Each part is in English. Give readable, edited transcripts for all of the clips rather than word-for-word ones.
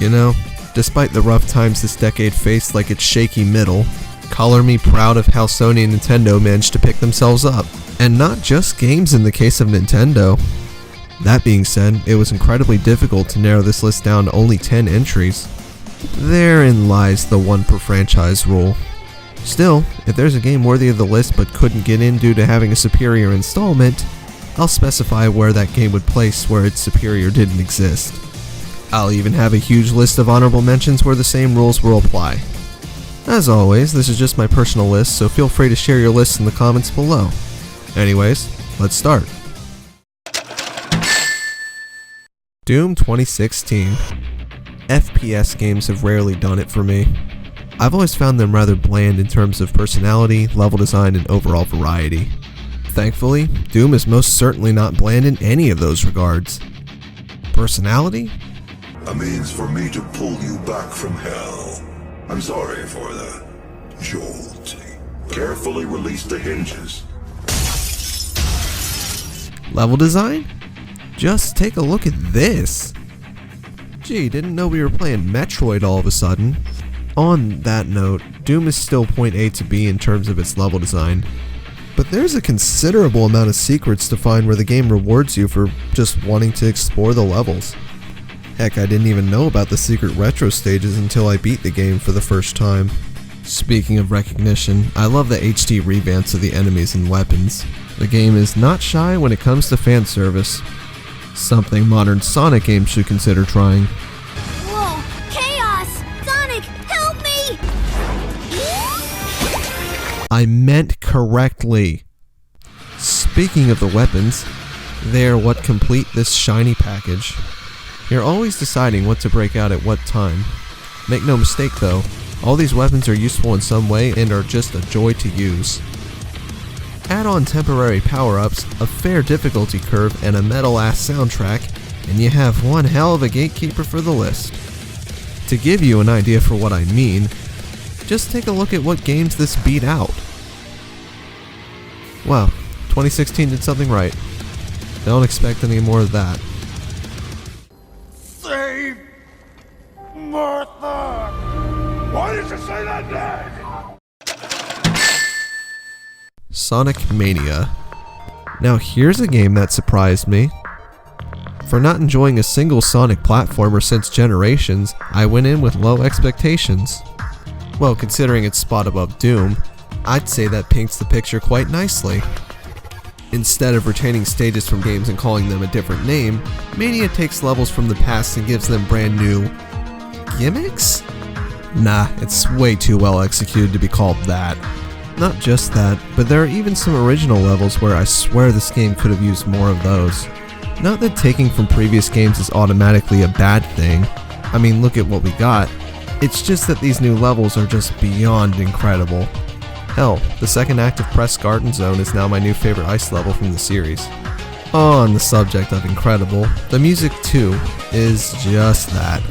You know, despite the rough times this decade faced like its shaky middle, color me proud of how Sony and Nintendo managed to pick themselves up. And not just games in the case of Nintendo. That being said, it was incredibly difficult to narrow this list down to only 10 entries. Therein lies the one per franchise rule. Still, if there's a game worthy of the list but couldn't get in due to having a superior installment, I'll specify where that game would place where its superior didn't exist. I'll even have a huge list of honorable mentions where the same rules will apply. As always, this is just my personal list, so feel free to share your lists in the comments below. Anyways, let's start. Doom 2016. FPS games have rarely done it for me. I've always found them rather bland in terms of personality, level design, and overall variety. Thankfully, Doom is most certainly not bland in any of those regards. Personality? A means for me to pull you back from hell. I'm sorry for the jolt. Carefully release the hinges. Level design? Just take a look at this. Gee, didn't know we were playing Metroid all of a sudden. On that note, Doom is still point A to B in terms of its level design. But there's a considerable amount of secrets to find where the game rewards you for just wanting to explore the levels. Heck, I didn't even know about the secret retro stages until I beat the game for the first time. Speaking of recognition, I love the HD revamps of the enemies and weapons. The game is not shy when it comes to fan service. Something modern Sonic games should consider trying. Whoa! Chaos! Sonic, help me! I meant correctly. Speaking of the weapons, they are what complete this shiny package. You're always deciding what to break out at what time. Make no mistake though, all these weapons are useful in some way and are just a joy to use. Add on temporary power-ups, a fair difficulty curve, and a metal-ass soundtrack, and you have one hell of a gatekeeper for the list. To give you an idea for what I mean, just take a look at what games this beat out. Wow, 2016 did something right. Don't expect any more of that. Save Martha! Why did you say that name? Sonic Mania. Now here's a game that surprised me. For not enjoying a single Sonic platformer since Generations, I went in with low expectations. Well, considering its spot above Doom, I'd say that paints the picture quite nicely. Instead of retaining stages from games and calling them a different name, Mania takes levels from the past and gives them brand new gimmicks? Nah, it's way too well executed to be called that. Not just that, but there are even some original levels where I swear this game could have used more of those. Not that taking from previous games is automatically a bad thing. I mean, look at what we got. It's just that these new levels are just beyond incredible. Hell, the second act of Press Garden Zone is now my new favorite ice level from the series. On the subject of incredible, the music too is just that.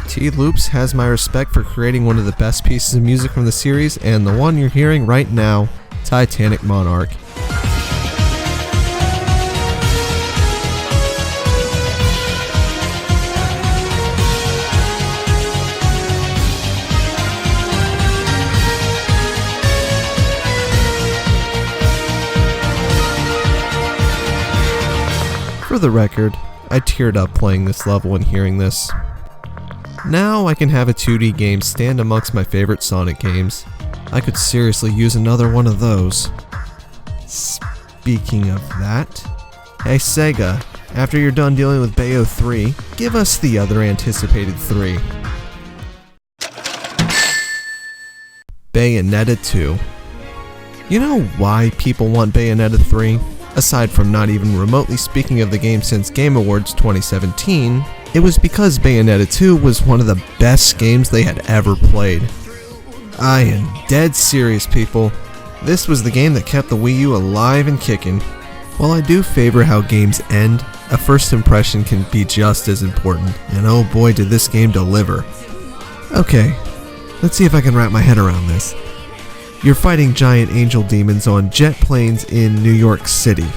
T-Loops has my respect for creating one of the best pieces of music from the series, and the one you're hearing right now, Titanic Monarch. For the record, I teared up playing this level and hearing this. Now I can have a 2D game stand amongst my favorite Sonic games. I could seriously use another one of those. Speaking of that, hey Sega, after you're done dealing with Bayo 3, give us the other anticipated 3. Bayonetta 2. You know why people want Bayonetta 3? Aside from not even remotely speaking of the game since Game Awards 2017, it was because Bayonetta 2 was one of the best games they had ever played. I am dead serious, people. This was the game that kept the Wii U alive and kicking. While I do favor how games end, a first impression can be just as important, and oh boy did this game deliver. Okay, let's see if I can wrap my head around this. You're fighting giant angel demons on jet planes in New York City.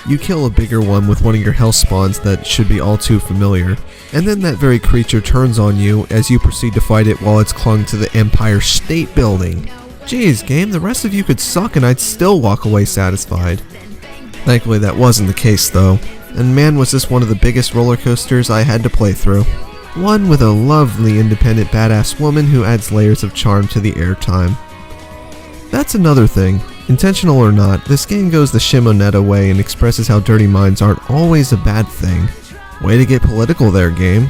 You kill a bigger one with one of your health spawns that should be all too familiar, and then that very creature turns on you as you proceed to fight it while it's clung to the Empire State Building. Geez, game, the rest of you could suck and I'd still walk away satisfied. Thankfully that wasn't the case though, and man was this one of the biggest roller coasters I had to play through. One with a lovely independent badass woman who adds layers of charm to the airtime. That's another thing. Intentional or not, this game goes the Shimonetta way and expresses how dirty minds aren't always a bad thing. Way to get political there, game.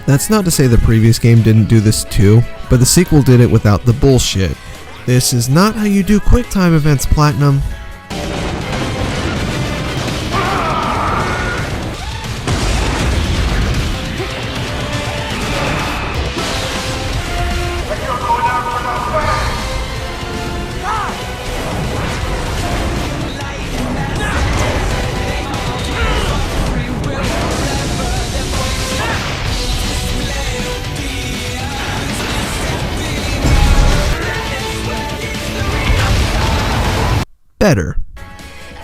That's not to say the previous game didn't do this too, but the sequel did it without the bullshit. This is not how you do QuickTime events, Platinum. Better.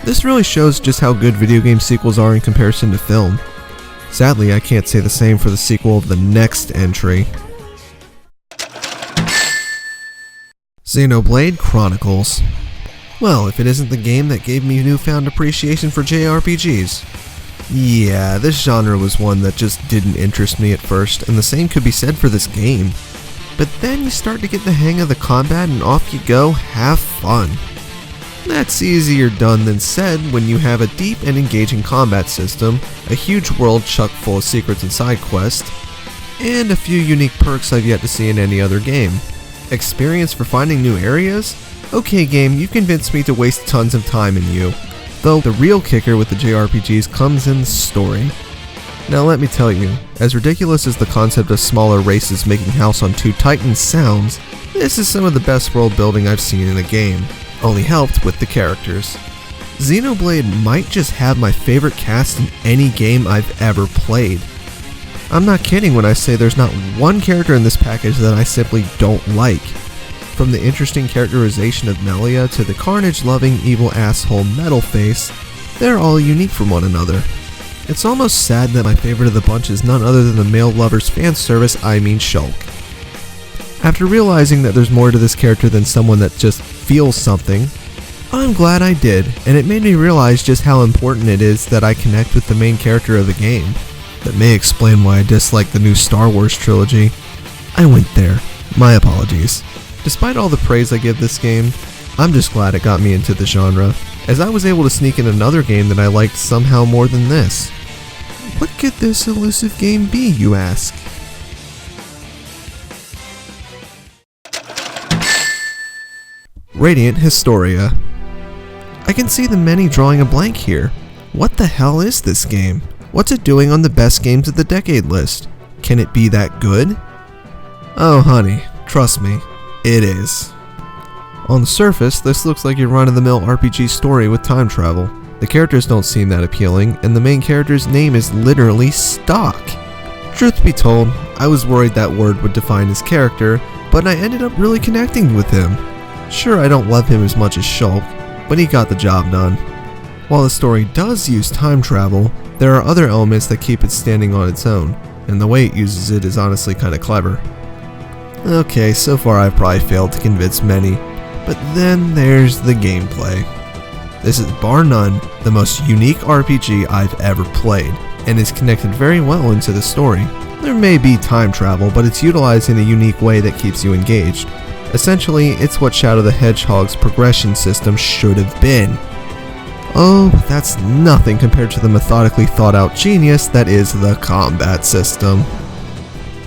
This really shows just how good video game sequels are in comparison to film. Sadly, I can't say the same for the sequel of the next entry. Xenoblade Chronicles. Well, if it isn't the game that gave me newfound appreciation for JRPGs. Yeah, this genre was one that just didn't interest me at first, and the same could be said for this game. But then you start to get the hang of the combat and off you go, have fun. That's easier done than said when you have a deep and engaging combat system, a huge world chock full of secrets and side quests, and a few unique perks I've yet to see in any other game. Experience for finding new areas? Okay game, you convinced me to waste tons of time in you. Though the real kicker with the JRPGs comes in the story. Now let me tell you, as ridiculous as the concept of smaller races making House on Two Titans sounds, this is some of the best world building I've seen in a game. Only helped with the characters. Xenoblade might just have my favorite cast in any game I've ever played. I'm not kidding when I say there's not one character in this package that I simply don't like. From the interesting characterization of Melia to the carnage-loving evil asshole Metal Face, they're all unique from one another. It's almost sad that my favorite of the bunch is none other than the male lover's fan service, I mean Shulk. After realizing that there's more to this character than someone that just feels something, I'm glad I did, and it made me realize just how important it is that I connect with the main character of the game. That may explain why I dislike the new Star Wars trilogy. I went there. My apologies. Despite all the praise I give this game, I'm just glad it got me into the genre, as I was able to sneak in another game that I liked somehow more than this. What could this elusive game be, you ask? Radiant Historia. I can see the many drawing a blank here. What the hell is this game? What's it doing on the best games of the decade list? Can it be that good? Oh honey, trust me, it is. On the surface, this looks like your run-of-the-mill RPG story with time travel. The characters don't seem that appealing, and the main character's name is literally Stock. Truth be told, I was worried that word would define his character, but I ended up really connecting with him. Sure, I don't love him as much as Shulk, but he got the job done. While the story does use time travel, there are other elements that keep it standing on its own, and the way it uses it is honestly kinda clever. Okay, so far I've probably failed to convince many, but then there's the gameplay. This is bar none the most unique RPG I've ever played, and is connected very well into the story. There may be time travel, but it's utilized in a unique way that keeps you engaged. Essentially, it's what Shadow the Hedgehog's progression system should have been. Oh, but that's nothing compared to the methodically thought out genius that is the combat system.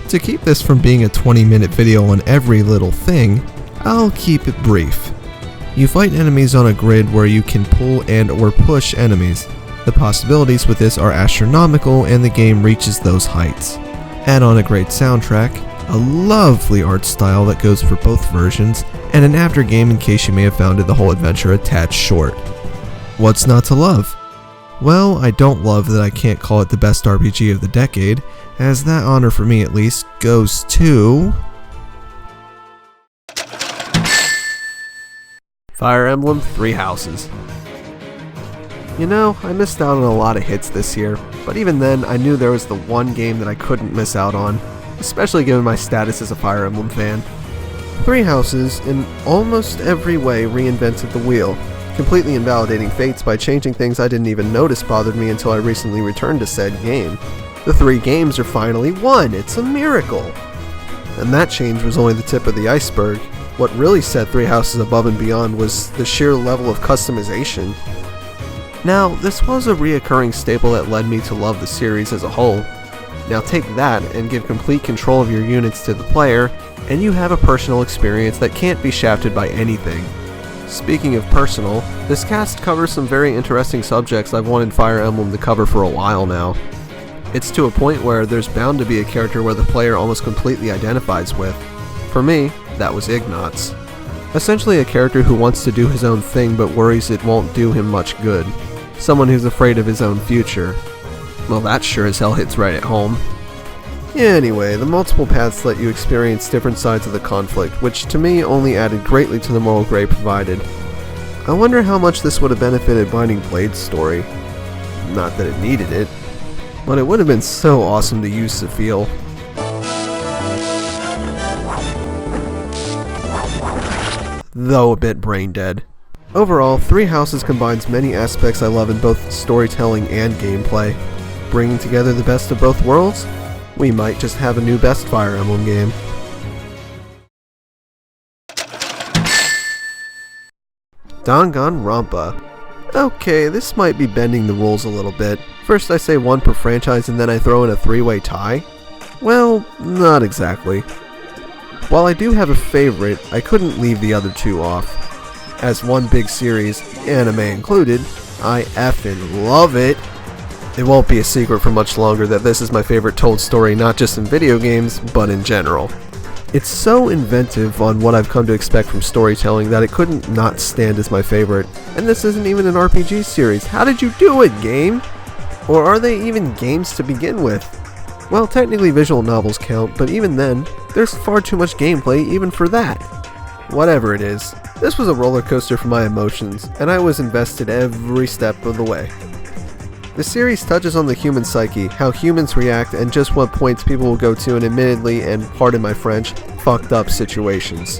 To keep this from being a 20-minute video on every little thing, I'll keep it brief. You fight enemies on a grid where you can pull and or push enemies. The possibilities with this are astronomical and the game reaches those heights. Add on a great soundtrack, a lovely art style that goes for both versions, and an after game in case you may have found the whole adventure a tad short. What's not to love? Well, I don't love that I can't call it the best RPG of the decade, as that honor for me at least goes to... Fire Emblem Three Houses. You know, I missed out on a lot of hits this year, but even then, I knew there was the one game that I couldn't miss out on, especially given my status as a Fire Emblem fan. Three Houses, in almost every way, reinvented the wheel, completely invalidating fates by changing things I didn't even notice bothered me until I recently returned to said game. The three games are finally one! It's a miracle! And that change was only the tip of the iceberg. What really set Three Houses above and beyond was the sheer level of customization. Now, this was a reoccurring staple that led me to love the series as a whole. Now take that and give complete control of your units to the player, and you have a personal experience that can't be shafted by anything. Speaking of personal, this cast covers some very interesting subjects I've wanted Fire Emblem to cover for a while now. It's to a point where there's bound to be a character where the player almost completely identifies with. For me, that was Ignatz. Essentially a character who wants to do his own thing but worries it won't do him much good. Someone who's afraid of his own future. Well, that sure as hell hits right at home. Anyway, the multiple paths let you experience different sides of the conflict, which to me only added greatly to the moral gray provided. I wonder how much this would have benefited Binding Blade's story. Not that it needed it, but it would have been so awesome to use to feel. Though a bit brain dead. Overall, Three Houses combines many aspects I love in both storytelling and gameplay. Bringing together the best of both worlds? We might just have a new best Fire Emblem game. Danganronpa. Okay, this might be bending the rules a little bit. First I say one per franchise and then I throw in a three-way tie? Well, not exactly. While I do have a favorite, I couldn't leave the other two off. As one big series, anime included, I effing love it. It won't be a secret for much longer that this is my favorite told story not just in video games, but in general. It's so inventive on what I've come to expect from storytelling that it couldn't not stand as my favorite. And this isn't even an RPG series. How did you do it, game? Or are they even games to begin with? Well, technically visual novels count, but even then, there's far too much gameplay even for that. Whatever it is, this was a roller coaster for my emotions, and I was invested every step of the way. The series touches on the human psyche, how humans react, and just what points people will go to in admittedly, and pardon my French, fucked up situations.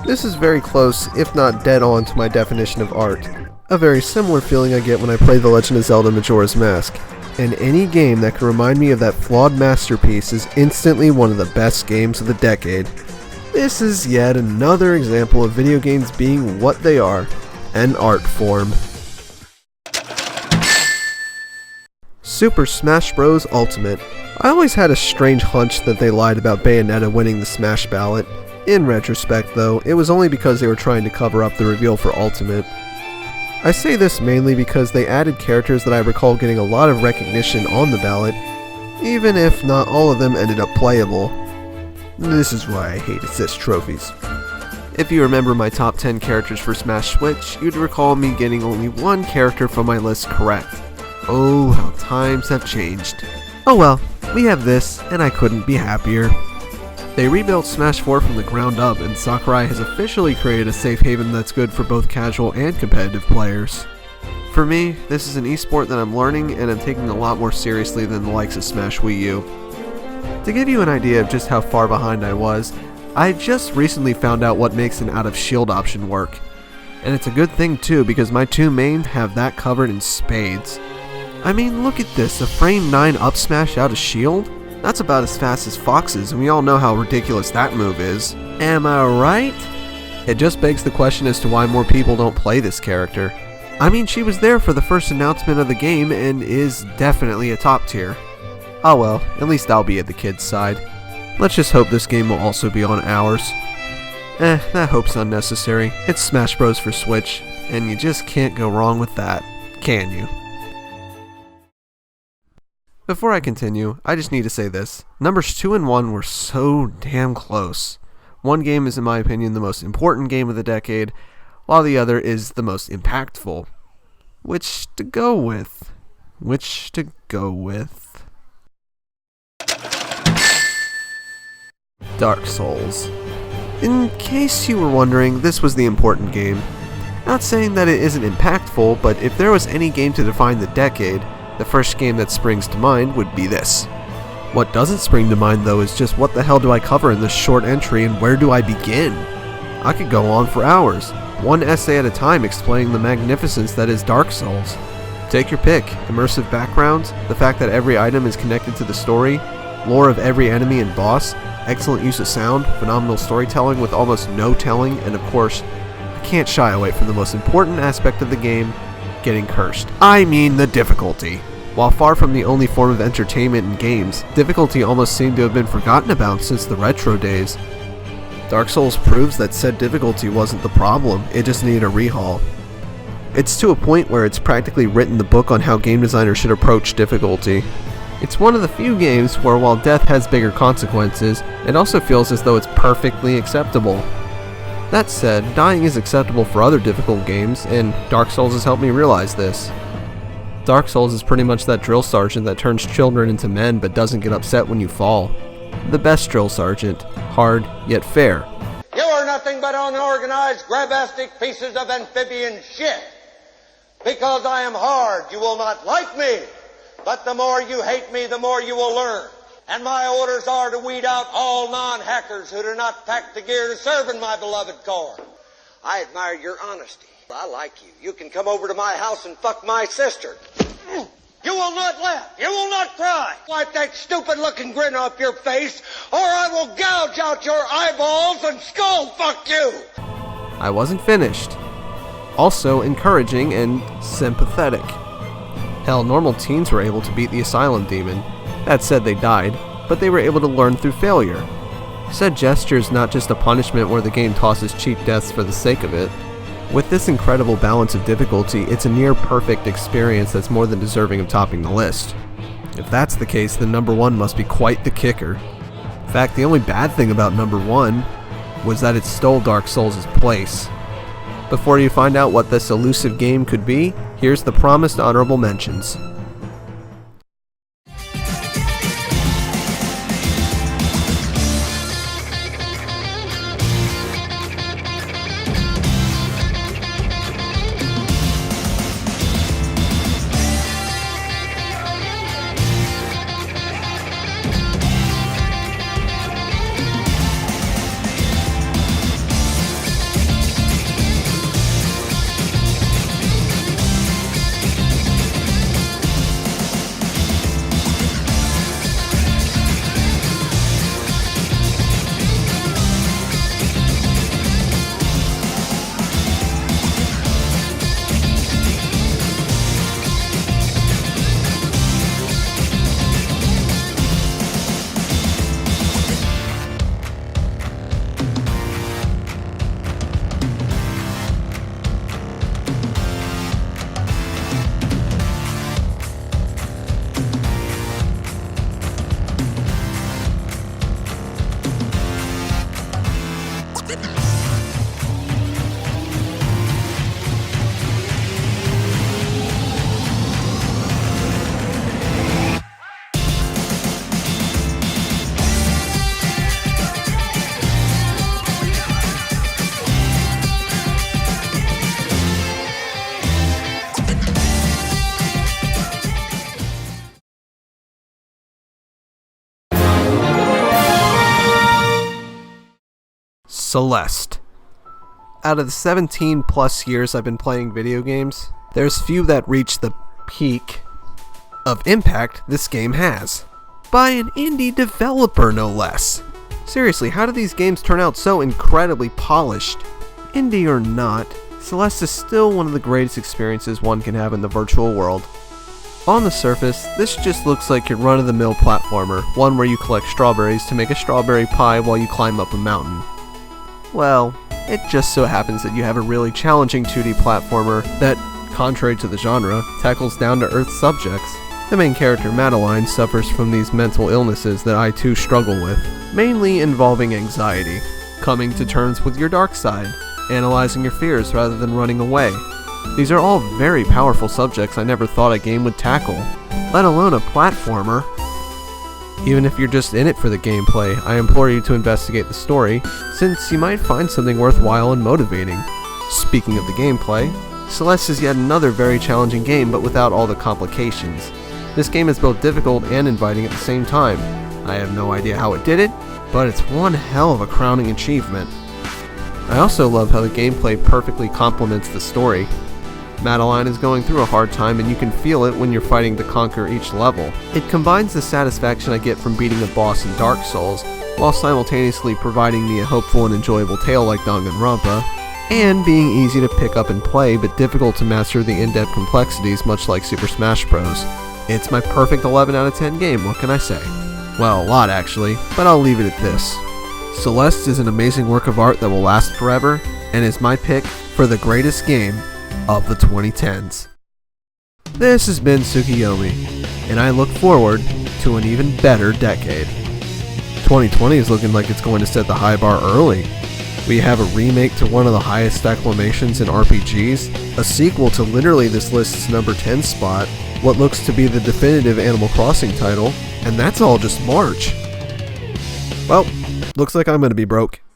This is very close, if not dead on, to my definition of art. A very similar feeling I get when I play The Legend of Zelda Majora's Mask. And any game that can remind me of that flawed masterpiece is instantly one of the best games of the decade. This is yet another example of video games being what they are, an art form. Super Smash Bros. Ultimate. I always had a strange hunch that they lied about Bayonetta winning the Smash ballot. In retrospect though, it was only because they were trying to cover up the reveal for Ultimate. I say this mainly because they added characters that I recall getting a lot of recognition on the ballot, even if not all of them ended up playable. This is why I hate assist trophies. If you remember my top 10 characters for Smash Switch, you'd recall me getting only one character from my list correct. Oh, how times have changed. Oh well, we have this, and I couldn't be happier. They rebuilt Smash 4 from the ground up, and Sakurai has officially created a safe haven that's good for both casual and competitive players. For me, this is an esport that I'm learning and I'm taking a lot more seriously than the likes of Smash Wii U. To give you an idea of just how far behind I was, I just recently found out what makes an out of shield option work. And it's a good thing too, because my two mains have that covered in spades. I mean, look at this, a frame 9 up smash out of shield? That's about as fast as Fox's, and we all know how ridiculous that move is. Am I right? It just begs the question as to why more people don't play this character. I mean, she was there for the first announcement of the game and is definitely a top tier. Oh well, at least I'll be at the kids' side. Let's just hope this game will also be on ours. That hope's unnecessary. It's Smash Bros. For Switch, and you just can't go wrong with that, can you? Before I continue, I just need to say this. Numbers 2 and 1 were so damn close. One game is in my opinion the most important game of the decade, while the other is the most impactful. Which to go with? Dark Souls. In case you were wondering, this was the important game. Not saying that it isn't impactful, but if there was any game to define the decade, the first game that springs to mind would be this. What doesn't spring to mind though is just what the hell do I cover in this short entry and where do I begin? I could go on for hours, one essay at a time explaining the magnificence that is Dark Souls. Take your pick, immersive backgrounds, the fact that every item is connected to the story, lore of every enemy and boss, excellent use of sound, phenomenal storytelling with almost no telling, and of course, I can't shy away from the most important aspect of the game, getting cursed. I mean the difficulty. While far from the only form of entertainment in games, difficulty almost seemed to have been forgotten about since the retro days. Dark Souls proves that said difficulty wasn't the problem, it just needed a rehaul. It's to a point where it's practically written the book on how game designers should approach difficulty. It's one of the few games where while death has bigger consequences, it also feels as though it's perfectly acceptable. That said, dying is acceptable for other difficult games, and Dark Souls has helped me realize this. Dark Souls is pretty much that drill sergeant that turns children into men but doesn't get upset when you fall. The best drill sergeant, hard yet fair. You are nothing but unorganized, grabastic pieces of amphibian shit. Because I am hard, you will not like me. But the more you hate me, the more you will learn. And my orders are to weed out all non-hackers who do not pack the gear to serve in my beloved corps. I admire your honesty. I like you. You can come over to my house and fuck my sister. You will not laugh. You will not cry. Wipe that stupid-looking grin off your face, or I will gouge out your eyeballs and skull fuck you. I wasn't finished. Also encouraging and sympathetic. Hell, normal teens were able to beat the Asylum Demon. That said, they died, but they were able to learn through failure. Said gesture is not just a punishment where the game tosses cheap deaths for the sake of it. With this incredible balance of difficulty, it's a near-perfect experience that's more than deserving of topping the list. If that's the case, then number 1 must be quite the kicker. In fact, the only bad thing about number 1 was that it stole Dark Souls' place. Before you find out what this elusive game could be, here's the promised honorable mentions. Celeste. Out of the 17 plus years I've been playing video games, there's few that reach the peak of impact this game has. By an indie developer, no less. Seriously, how do these games turn out so incredibly polished? Indie or not, Celeste is still one of the greatest experiences one can have in the virtual world. On the surface, this just looks like your run-of-the-mill platformer, one where you collect strawberries to make a strawberry pie while you climb up a mountain. Well, it just so happens that you have a really challenging 2D platformer that, contrary to the genre, tackles down-to-earth subjects. The main character, Madeline, suffers from these mental illnesses that I too struggle with, mainly involving anxiety, coming to terms with your dark side, analyzing your fears rather than running away. These are all very powerful subjects I never thought a game would tackle, let alone a platformer. Even if you're just in it for the gameplay, I implore you to investigate the story, since you might find something worthwhile and motivating. Speaking of the gameplay, Celeste is yet another very challenging game, but without all the complications. This game is both difficult and inviting at the same time. I have no idea how it did it, but it's one hell of a crowning achievement. I also love how the gameplay perfectly complements the story. Madeline is going through a hard time, and you can feel it when you're fighting to conquer each level. It combines the satisfaction I get from beating a boss in Dark Souls, while simultaneously providing me a hopeful and enjoyable tale like Danganronpa, and being easy to pick up and play but difficult to master the in-depth complexities much like Super Smash Bros. It's my perfect 11 out of 10 game, what can I say? Well, a lot actually, but I'll leave it at this. Celeste is an amazing work of art that will last forever, and is my pick for the greatest game of the 2010s. This has been Tsukiyomi, and I look forward to an even better decade. 2020 is looking like it's going to set the high bar early. We have a remake to one of the highest acclamations in RPGs, a sequel to literally this list's number 10 spot, what looks to be the definitive Animal Crossing title, and that's all just March. Well, looks like I'm going to be broke.